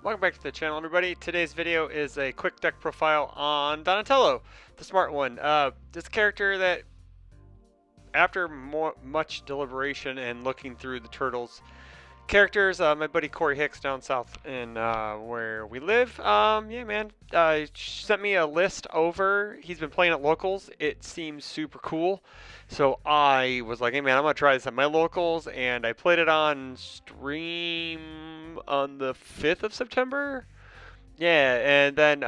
Welcome back to the channel, everybody. Today's video is a quick deck profile on Donatello, the smart one. This character that, after much deliberation and looking through the turtles characters, my buddy Corey Hicks down south in where we live, yeah, man, sent me a list over. He's been playing at locals. It seems super cool. So I was like, hey, man, I'm going to try this at my locals. And I played it on stream on the 5th of September. Yeah, and then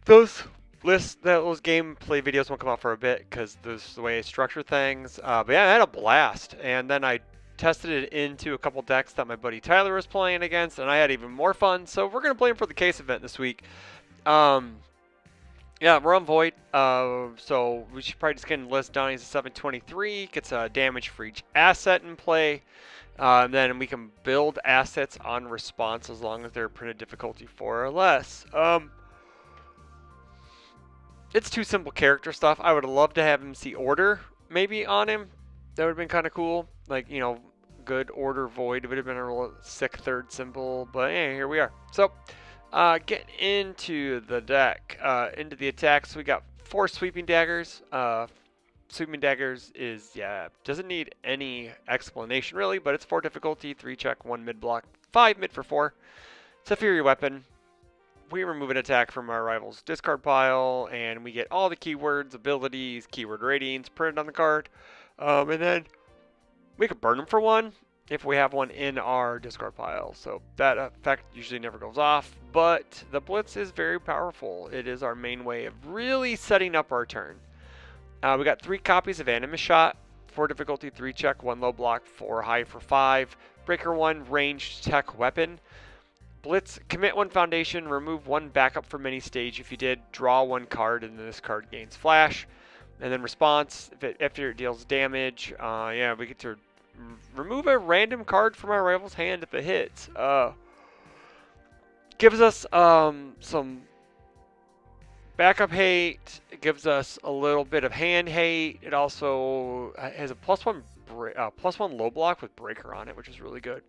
those those gameplay videos won't come out for a bit because this is the way I structure things. But yeah, I had a blast, and then I tested it into a couple decks that my buddy Tyler was playing against, and I had even more fun. So we're gonna play him for the case event this week. Um, yeah, we're on Void, so we should probably just get in the list. Donnie's a 723, gets damage for each asset in play. And then we can build assets on response as long as they're printed difficulty 4 or less. It's too simple character stuff. I would love to have him see order maybe on him. That would have been kind of cool. Like, you know, good order void. It would have been a real sick third symbol. But yeah, here we are. So, get into the deck. Into the attacks, we got 4 sweeping daggers. Sweeping daggers is, yeah, doesn't need any explanation really, but it's 4 difficulty, 3 check, 1 mid block, 5 mid for 4. It's a fury weapon. We remove an attack from our rival's discard pile, and we get all the keywords, abilities, keyword ratings printed on the card. And then we could burn them for 1 if we have one in our discard pile. So that effect usually never goes off, but the Blitz is very powerful. It is our main way of really setting up our turn. We got 3 copies of Animus Shot, 4 difficulty, 3 check, 1 low block, 4 high for 5. Breaker 1, ranged tech weapon. Blitz, commit 1 foundation, remove 1 backup from any stage. If you did, draw 1 card, and then this card gains flash. And then response, after it deals damage, yeah, we get to remove a random card from our rival's hand if it hits. Gives us some backup hate. It gives us a little bit of hand hate. It also has a +1 low block with breaker on it, which is really good.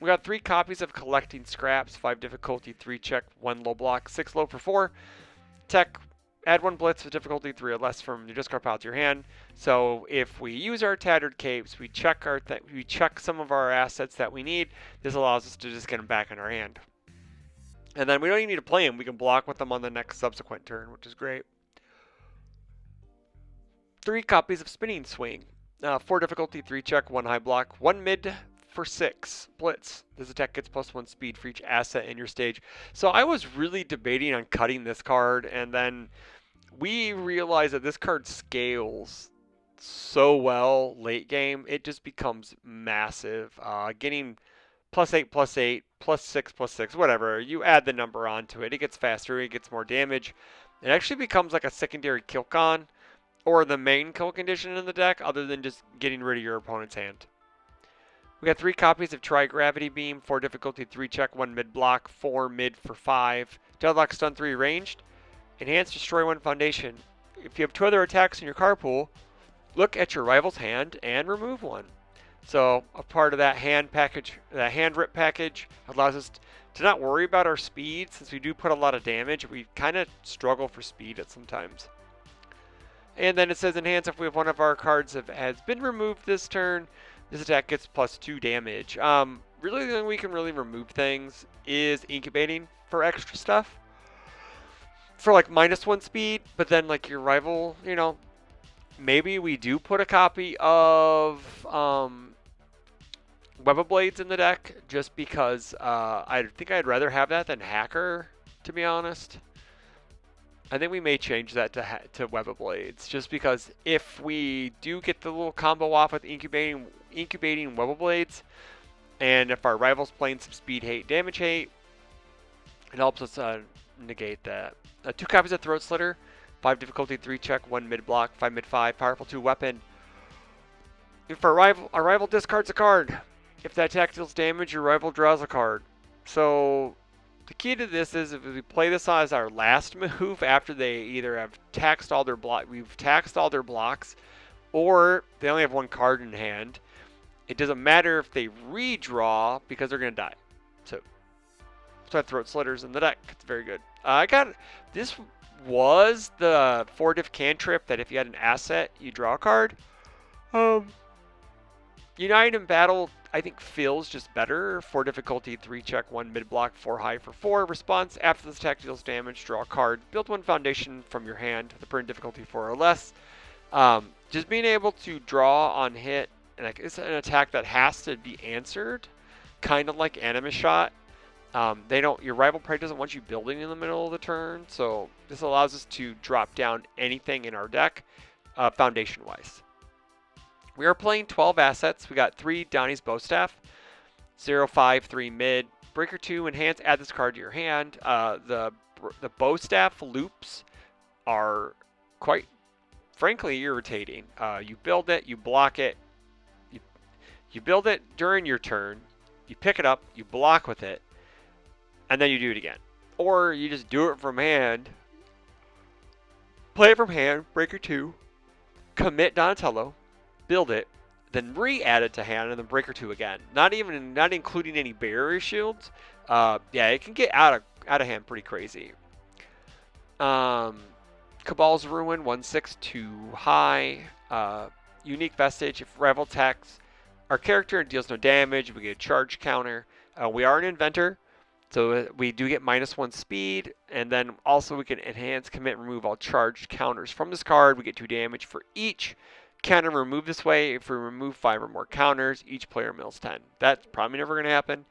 We got 3 copies of collecting scraps, 5 difficulty, 3 check, 1 low block, 6 low for 4. Tech, add 1 blitz with difficulty 3 or less from your discard pile to your hand. So if we use our tattered capes, we check some of our assets that we need. This allows us to just get them back in our hand. And then we don't even need to play them. We can block with them on the next subsequent turn, which is great. 3 copies of Spinning Swing. 4 difficulty, 3 check, 1 high block, 1 mid for 6. Blitz. This attack gets +1 speed for each asset in your stage. So I was really debating on cutting this card, and then we realized that this card scales so well late game. It just becomes massive. Getting +8, +8, +6, +6, whatever. You add the number onto it. It gets faster. It gets more damage. It actually becomes like a secondary kill con or the main kill condition in the deck other than just getting rid of your opponent's hand. We got 3 copies of Tri-Gravity Beam, 4 difficulty, 3 check, 1 mid block, 4 mid for 5. Deadlock stun 3 ranged. Enhance destroy 1 foundation. If you have 2 other attacks in your card pool, look at your rival's hand and remove 1. So a part of that hand package, that hand rip package, allows us to not worry about our speed. Since we do put a lot of damage, we kind of struggle for speed at sometimes. And then it says enhance if we have one of our cards has been removed this turn. This attack gets +2 damage. Really the only way we can really remove things is incubating for extra stuff. For like -1 speed, but then like your rival, you know, maybe we do put a copy of Web of Blades in the deck just because I think I'd rather have that than Hacker, to be honest. I think we may change that to Web of Blades just because if we do get the little combo off with incubating Web of Blades, and if our rival's playing some speed hate, damage hate, it helps us negate that. 2 copies of Throat Slitter, 5 difficulty, 3 check, 1 mid block, 5 mid 5, powerful 2 weapon. If our rival discards a card, if that attack deals damage, your rival draws a card. So the key to this is if we play this as our last move after they either have taxed all their blocks, or they only have 1 card in hand. It doesn't matter if they redraw because they're going to die. So So I have Throat Slitters in the deck. It's very good. I got this was the 4-diff cantrip that if you had an asset, you draw a card. Unite in Battle, I think, feels just better. 4 difficulty, 3 check, 1 mid block, 4 high for 4. Response, after this attack deals damage, draw a card. Build 1 foundation from your hand with a burn difficulty 4 or less. Just being able to draw on hit, and it's an attack that has to be answered, kind of like Animus Shot. Your rival probably doesn't want you building in the middle of the turn, so this allows us to drop down anything in our deck, foundation-wise. We are playing 12 assets. We got 3 Donnie's Bowstaff, 0, 5, 3 mid, Breaker 2, enhance, add this card to your hand. The Bowstaff loops are quite, frankly, irritating. You build it, you block it, you build it during your turn, you pick it up, you block with it, and then you do it again. Or you just do it from hand, play it from hand, Breaker 2, commit Donatello, build it, then re-add it to hand, and then Breaker 2 again. Not including any barrier shields. Yeah, it can get out of hand pretty crazy. Cabal's Ruin, 1/6 too high. Unique Vestige, if rival attacks our character and deals no damage, we get a charge counter. We are an inventor, so we do get -1 speed, and then also we can enhance, commit, remove all charged counters from this card. We get 2 damage for each counter removed this way. If we remove 5 or more counters, each player mills 10. That's probably never going to happen.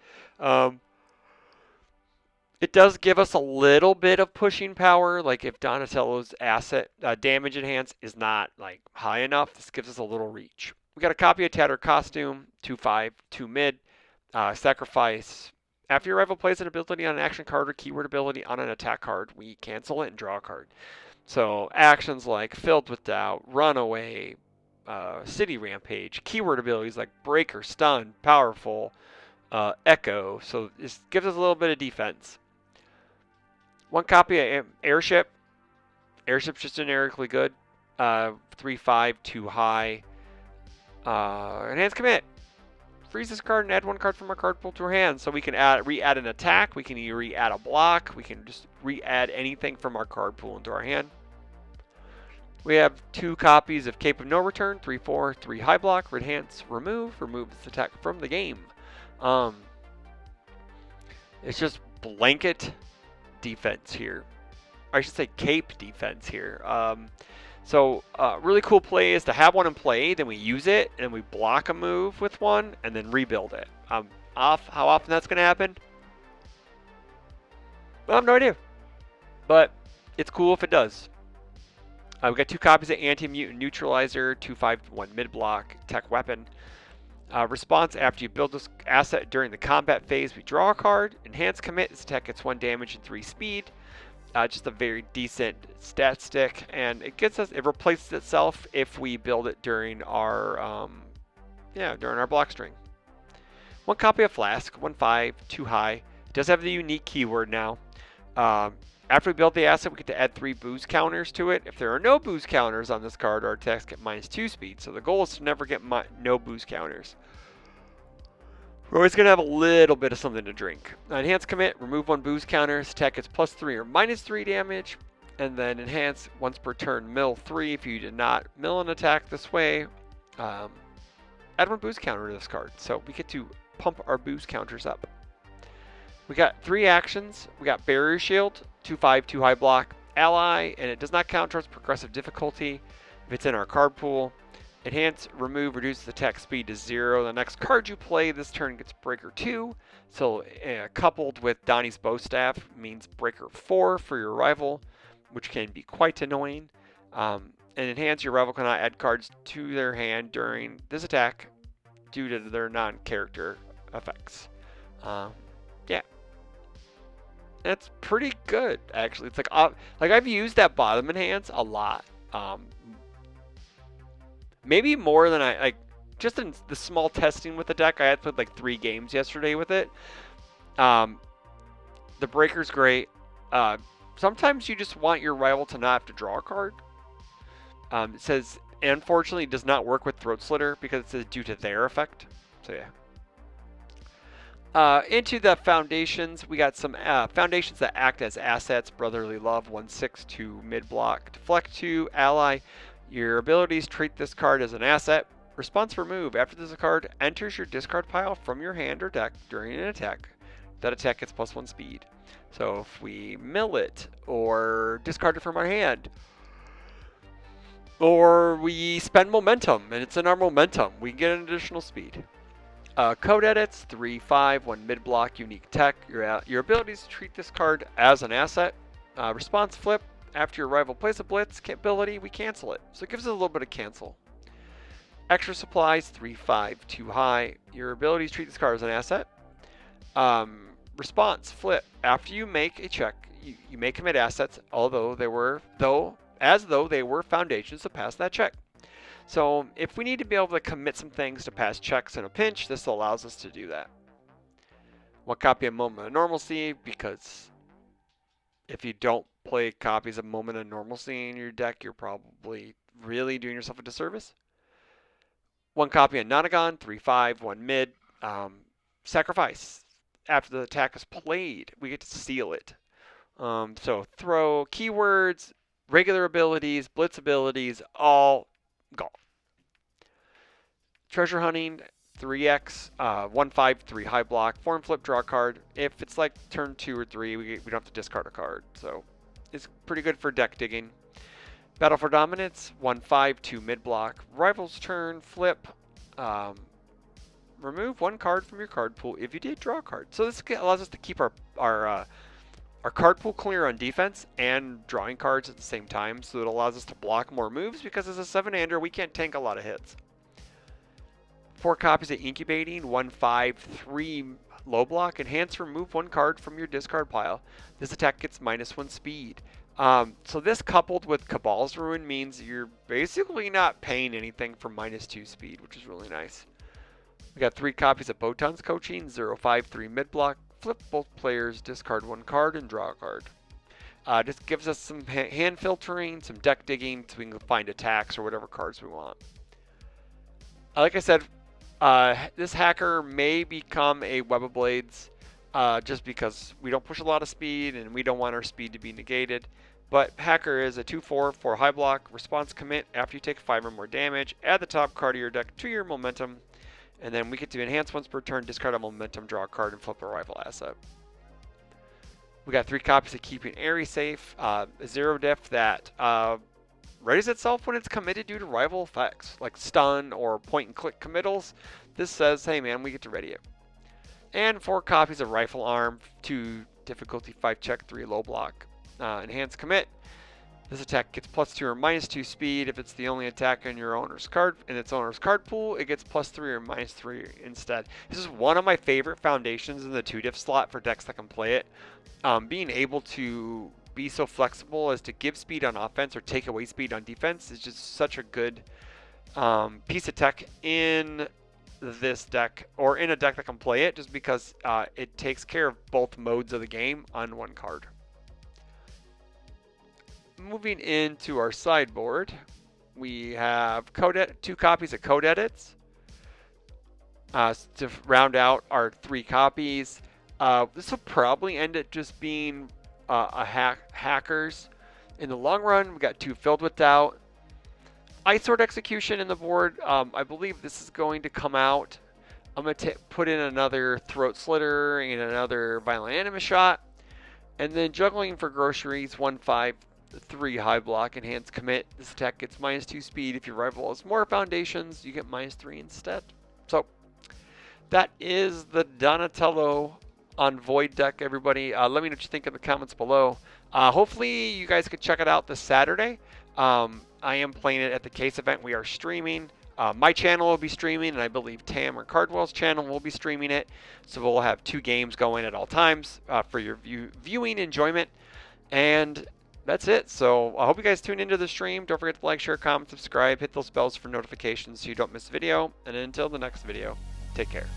It does give us a little bit of pushing power. Like if Donatello's asset damage enhance is not like high enough, this gives us a little reach. We got a copy of Tattered Costume, 2/5, 2 mid, sacrifice. After your rival plays an ability on an action card or keyword ability on an attack card, we cancel it and draw a card. So actions like Filled with Doubt, Runaway, City Rampage, keyword abilities like Breaker, Stun, Powerful, Echo. So this gives us a little bit of defense. 1 copy of Airship. Airship's just generically good. 3/5, too high. Enhance commit. Freeze this card and add 1 card from our card pool to our hand. So we can re-add an attack. We can re-add a block. We can just re-add anything from our card pool into our hand. We have 2 copies of Cape of No Return, 3/4, 3 high block, enhance, remove this attack from the game. It's just blanket defense here. I should say cape defense here. Really cool play is to have 1 in play, then we use it, and then we block a move with 1, and then rebuild it. How often that's going to happen? I have no idea. But it's cool if it does. We got 2 copies of Anti-Mutant Neutralizer, 2/5, 1 mid-block, tech weapon. Response, after you build this asset during the combat phase, we draw a card. Enhance commit, this attack gets 1 damage and 3 speed. Just a very decent stat stick, and it replaces itself if we build it during our block string. 1 copy of Flask, 1/5, too high. It does have the unique keyword now. After we build the asset, we get to add 3 boost counters to it. If there are no boost counters on this card, our attacks get -2 speed. So the goal is to never get no boost counters. We're always going to have a little bit of something to drink. Enhance commit, remove 1 boost counter. This attack gets +3 or -3 damage. And then enhance, once per turn, mill 3. If you did not mill an attack this way, add 1 boost counter to this card. So we get to pump our boost counters up. We got 3 actions. We got Barrier Shield, 2/5, 2 high block, Ally, and it does not count towards progressive difficulty if it's in our card pool. Enhance, remove, reduce the attack speed to 0. The next card you play this turn gets Breaker 2. So coupled with Donnie's Bowstaff means Breaker 4 for your rival, which can be quite annoying. And enhance, your rival cannot add cards to their hand during this attack due to their non-character effects. Yeah. That's pretty good, actually. It's like I've used that bottom enhance a lot. Maybe more than I just in the small testing with the deck. I had played like 3 games yesterday with it. The Breaker's great. Sometimes you just want your rival to not have to draw a card. It says, unfortunately, it does not work with Throat Slitter because it says due to their effect. So yeah. Into the foundations, we got some foundations that act as assets. Brotherly Love, 1/6 to mid block. Deflect 2, ally. Your abilities treat this card as an asset. Response remove. After this card enters your discard pile from your hand or deck during an attack, that attack gets +1 speed. So if we mill it or discard it from our hand, or we spend momentum and it's in our momentum, we get an additional speed. Code edits, 3/5, 1 mid block, unique tech. Your abilities treat this card as an asset. Response flip, after your rival plays a blitz ability, we cancel it. So it gives us a little bit of cancel. Extra supplies, 3/5, too high. Your abilities treat this card as an asset. Response flip, after you make a check, you may commit assets, although they were as though they were foundations to pass that check. So if we need to be able to commit some things to pass checks in a pinch, this allows us to do that. One copy of Moment of Normalcy, because if you don't play copies of Moment of Normalcy in your deck, you're probably really doing yourself a disservice. One copy of Nonagon, 3/5, 1 mid. Sacrifice. After the attack is played, we get to seal it. So throw keywords, regular abilities, blitz abilities, all gone. Treasure hunting, 3x, 1/5, 3 high block, form flip, draw a card. If it's like turn 2 or 3, we don't have to discard a card. So it's pretty good for deck digging. Battle for Dominance, 1/5, 2 mid block. Rival's turn, flip. Remove 1 card from your card pool if you did draw a card. So this allows us to keep our card pool clear on defense and drawing cards at the same time. So it allows us to block more moves because as a 7-hander, we can't tank a lot of hits. 4 copies of Incubating, 1/5, 3 low block. Enhance, remove 1 card from your discard pile. This attack gets -1 speed. So this coupled with Cabal's Ruin means you're basically not paying anything for -2 speed, which is really nice. We got 3 copies of Botan's Coaching, 0/5, 3 mid block. Flip both players, discard 1 card, and draw a card. This gives us some hand filtering, some deck digging, so we can find attacks or whatever cards we want. Like I said, this hacker may become a Web of Blades just because we don't push a lot of speed and we don't want our speed to be negated. But hacker is a 2/4 for high block, response commit after you take 5 or more damage. Add the top card of your deck to your momentum, and then we get to enhance once per turn, discard a momentum, draw a card, and flip a rival asset. We got 3 copies of Keeping Airy safe, a 0 diff that readies itself when it's committed due to rival effects, like stun or point and click committals. This says, hey man, we get to ready it. And 4 copies of Rifle Arm, 2 difficulty 5 check, 3 low block. Enhanced commit. This attack gets +2 or -2 speed. If it's the only attack in your owner's card in its owner's card pool, it gets +3 or -3 instead. This is one of my favorite foundations in the 2 diff slot for decks that can play it. Being able to be so flexible as to give speed on offense or take away speed on defense is just such a good piece of tech in this deck, or in a deck that can play it, just because it takes care of both modes of the game on 1 card. Moving into our sideboard, we have 2 copies of Code Edits to round out our 3 copies. This will probably end up just being hackers. In the long run, we got 2 Filled with Doubt. Ice Sword Execution in the board. I believe this is going to come out. I'm going to put in another Throat Slitter and another Violent Animus Shot. And then Juggling for Groceries, 1/5, 3 high block, enhanced commit. This attack gets -2 speed. If your rival has more foundations, you get -3 instead. So that is the Donatello on Void deck, everybody. Let me know what you think in the comments below. Hopefully you guys could check it out this Saturday. I am playing it at the Case event. We are streaming. My channel will be streaming, and I believe Tam or Cardwell's channel will be streaming it. So we'll have 2 games going at all times for your viewing enjoyment. And that's it. So I hope you guys tune into the stream. Don't forget to like, share, comment, subscribe, hit those bells for notifications so you don't miss a video. And until the next video, take care.